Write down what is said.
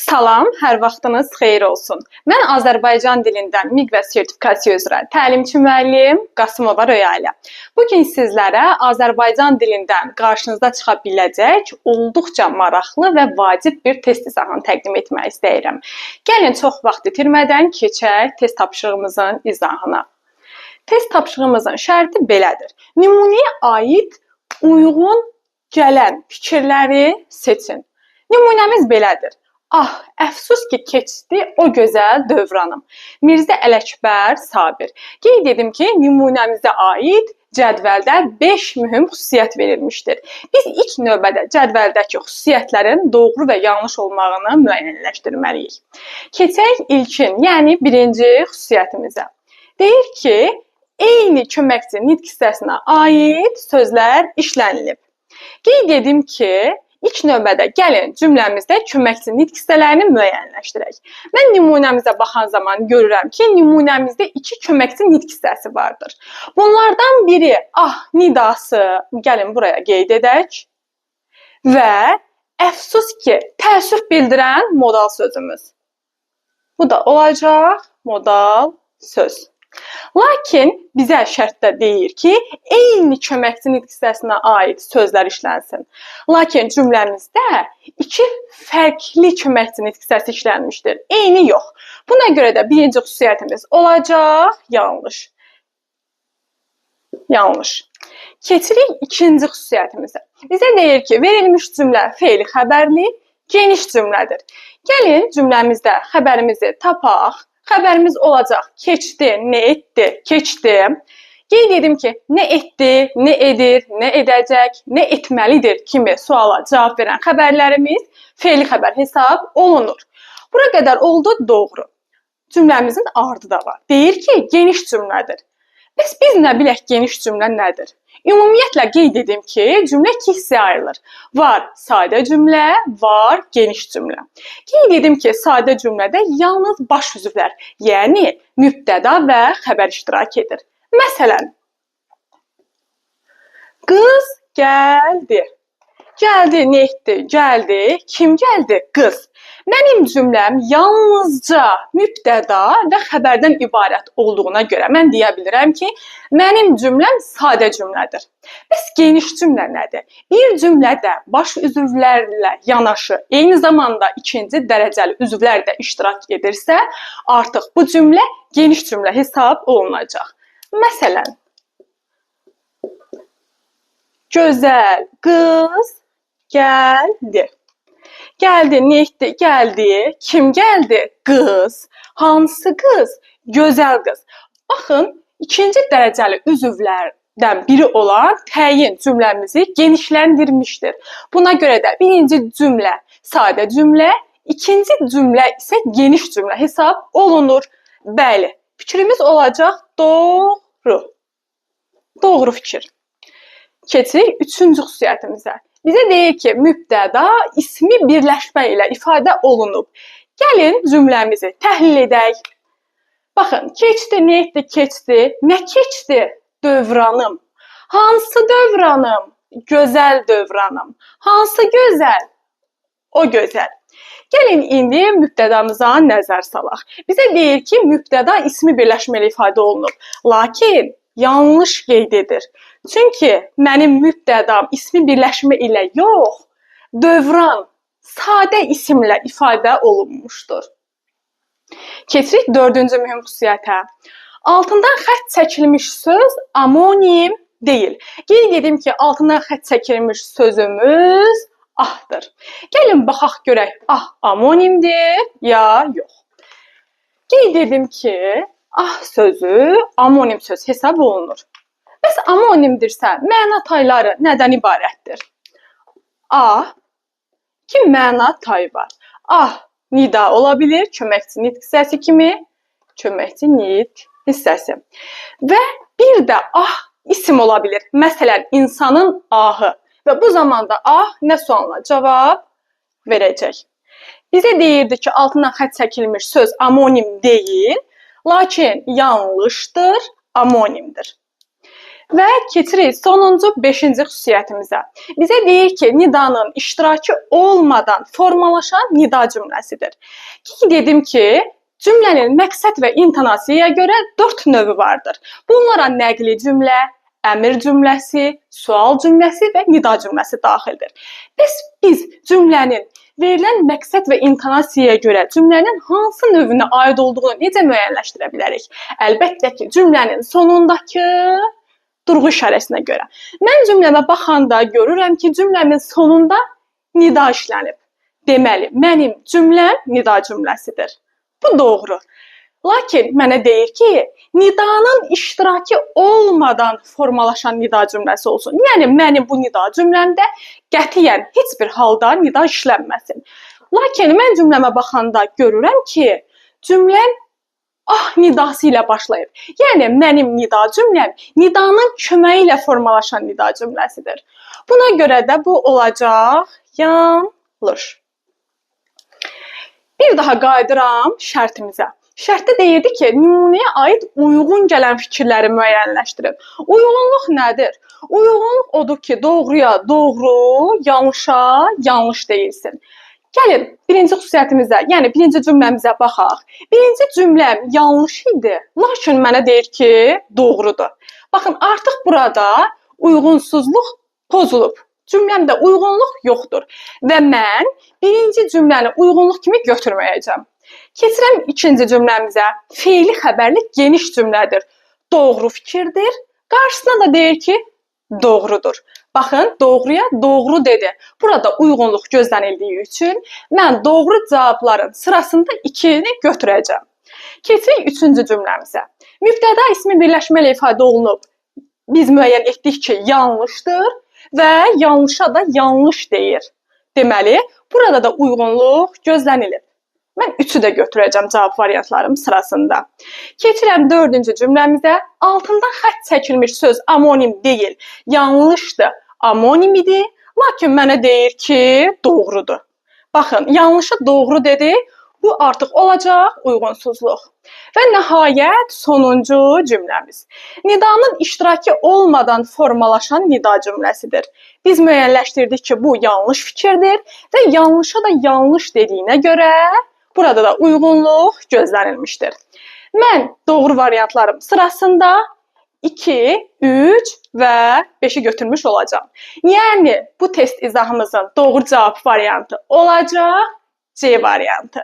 Salam, hər vaxtınız xeyir olsun. Mən Azərbaycan dilindən MİQ və sertifikasiya üzrə təlimçi müəllim Qasımova Röyalə. Bugün sizlərə Azərbaycan dilindən qarşınıza çıxa biləcək olduqca maraqlı və vacib bir test izahını təqdim etmək istəyirəm. Gəlin çox vaxt itirmədən keçək test tapşırığımızın izahına. Test tapşırığımızın şərti belədir. Nümunəyə aid uyğun gələn fikirləri seçin. Nümunəmiz belədir. Ah, əfsus ki, keçdi o gözəl dövranım. Mirzə Ələkbər Sabir. Qeyd edim ki, nümunəmizə aid cədvəldə 5 mühüm xüsusiyyət verilmişdir. Biz ilk növbədə cədvəldəki xüsusiyyətlərin doğru və yanlış olmağını müəyyənləşdirməliyik. Keçək ilkin, yəni birinci xüsusiyyətimizə. Deyir ki, eyni köməkçi nitq hissəsinə aid sözlər işlənilib. Qeyd edim ki, İlk növbədə gəlin cümləmizdə köməkçi nitq hissələrini müəyyənləşdirək. Mən nümunəmizə baxan zaman görürəm ki, nümunəmizdə 2 köməkçi nitq hissəsi vardır. Bunlardan biri ah nidası, gəlin buraya qeyd edək. Və əfsus ki, təəssüf bildirən modal sözümüz. Bu da olacaq modal söz. Lakin bizə şərtdə deyir ki, eyni köməkçi nitq hissəsinə aid sözlər işlənsin. Lakin cümləmizdə 2 fərqli köməkçi nitq hissəsi işlənmişdir. Eyni yox. Buna görə də birinci xüsusiyyətimiz olacaq yanlış. Yanlış. Keçirik ikinci xüsusiyyətimizə. Bizə deyir ki, verilmiş cümlə fe'li xəbərli, geniş cümlədir. Gəlin cümləmizdə xəbərimizi tapaq. Xəbərimiz olacaq keçdi, nə etdi, keçdi. Qeyd edim ki, nə etdi, nə edir, nə edəcək, nə etməlidir kimi suala cavab verən xəbərlərimiz fe'li xəbər hesab olunur. Bura qədər oldu doğru. Cümləmizin ardı da var. Deyir ki, geniş cümlədir. Bəs biz nə bilək geniş cümlə nədir? Ümumiyyətlə qeyd edim ki, cümlə 2 hissəyə ayrılır. Var sadə cümlə, var geniş cümlə. Qeyd edim ki, sadə cümlədə yalnız baş üzvlər, yəni mübtəda və xəbər iştirak edir. Məsələn, qız gəldi. Gəldi, nə etdi? Gəldi. Kim gəldi? Qız. Mənim cümləm yalnızca mübtəda və xəbərdən ibarət olduğuna görə mən deyə bilirəm ki, mənim cümləm sadə cümlədir. Bəs geniş cümlə nədir? Bir cümlədə baş üzvlərlə yanaşı, eyni zamanda ikinci dərəcəli üzvlər də iştirak edirsə, artıq bu cümlə geniş cümlə hesab olunacaq. Məsələn, gözəl qız gəldi. Gəldi, nə etdi? Gəldi. Kim gəldi? Qız. Hansı qız? Gözəl qız. Baxın, ikinci dərəcəli üzvlərdən biri olan təyin cümləmizi genişləndirmişdir. Buna görə də birinci cümlə sadə cümlə, ikinci cümlə isə geniş cümlə hesab olunur. Bəli, fikrimiz olacaq doğru. Doğru fikir. Keçirik üçüncü xüsusiyyətimizə. Bizə deyir ki, mübtəda ismi birləşmə ilə ifadə olunub. Gəlin cümləmizi təhlil edək. Baxın, keçdi, nə etdi, keçdi. Nə keçdi? Dövranım. Hansı dövranım? Gözəl dövranım. Hansı gözəl? O gözəl. Gəlin indi mübtədamıza nəzər salaq. Bizə deyir ki, mübtəda ismi birləşmə ilə ifadə olunub. Lakin yanlış qeyd edir. Çünki mənim mübtədam ismi birləşmə ilə yox, dövran sadə isimlə ifadə olunmuşdur. Keçirik dördüncü mühüm xüsusiyyətə. Altından xətt çəkilmiş söz amonim deyil. Qeyd edim ki, altından xətt çəkilmiş sözümüz ahdır. Gəlin baxaq görək, ah amonimdir ya yox. Qeyd edim ki, ah sözü amonim söz hesab olunur. Bəs amonimdirsə, məna tayları nədən ibarətdir? Ah, ki məna tayı var. Ah, nida ola bilir, köməkçi nitq hissəsi kimi, köməkçi nitq hissəsi. Və bir də ah isim ola bilir. Məsələn, insanın ahı. Və bu zamanda ah nə sualına cavab verəcək. Bizə deyirdi ki, altından xətt çəkilmiş söz amonim deyil, lakin yanlışdır, amonimdir. Və keçirik sonuncu 5-ci xüsusiyyətimizə. Bizə deyir ki, nidanın iştirakı olmadan formalaşan nida cümləsidir. Dedim ki, cümlənin məqsəd və intonasiyaya görə 4 növü vardır. Bunlara nəqli cümlə, əmr cümləsi, sual cümləsi və nida cümləsi daxildir. Biz cümlənin verilən məqsəd və intonasiyaya görə cümlənin hansı növünə aid olduğunu necə müəyyənləşdirə bilərik? Əlbəttə ki, cümlənin sonundakı durğu işarəsinə görə. Mən cümləmə baxanda görürəm ki, cümləmin sonunda nida işlənib. Deməli, mənim cümləm nida cümləsidir. Bu doğru. Lakin mənə deyir ki, nidanın iştirakı olmadan formalaşan nida cümləsi olsun. Yəni, mənim bu nida cümləmdə qətiyyən heç bir halda nida işlənməsin. Lakin mən cümləmə baxanda görürəm ki, cümləm nidası ilə başlayıb. Yəni, mənim nida cümləm nidanın köməyi ilə formalaşan nida cümləsidir. Buna görə də bu olacaq yanlış. Bir daha qayıdıram şərtimizə. Şərtdə deyirdi ki, nümunəyə aid uyğun gələn fikirləri müəyyənləşdirin. Uyğunluq nədir? Uyğunluq odur ki, doğruya doğru, yanlışa yanlış deyilsin. Gəlin, birinci xüsusiyyətimizə, yəni birinci cümləmizə baxaq. Birinci cümləm yanlış idi, lakin mənə deyir ki, doğrudur. Baxın, artıq burada uyğunsuzluq pozulub. Cümləmdə uyğunluq yoxdur və mən birinci cümləni uyğunluq kimi götürməyəcəm. Keçirəm ikinci cümləmizə. Fe'li xəbərli geniş cümlədir. Doğru fikirdir. Qarşısına da deyir ki, doğrudur. Baxın, doğruya doğru dedi. Burada uyğunluq gözlənildiyi üçün mən doğru cavabların sırasında 2-ni götürəcəm. Keçirik üçüncü cümləmizə. Mübtəda ismi birləşmələ ifadə olunub. Biz müəyyən etdik ki, yanlışdır və yanlışa da yanlış deyir. Deməli, burada da uyğunluq gözlənilib. Mən 3-ü də götürəcəm cavab variantlarım sırasında. Keçirəm 4-cü cümləmizə. Altından xətt çəkilmiş söz amonim deyil, yanlışdır, amonim idi, lakin mənə deyir ki, doğrudur. Baxın, yanlışı doğru dedi, bu artıq olacaq uyğunsuzluq. Və nəhayət sonuncu cümləmiz. Nidanın iştirakı olmadan formalaşan nida cümləsidir. Biz müəyyənləşdirdik ki, bu yanlış fikirdir və yanlışa da yanlış dediyinə görə burada da uyğunluq gözlənilmişdir. Mən doğru variantlarım sırasında 2, 3 və 5-i götürmüş olacağım. Yəni, bu test izahımızın doğru cavab variantı olacaq C variantı.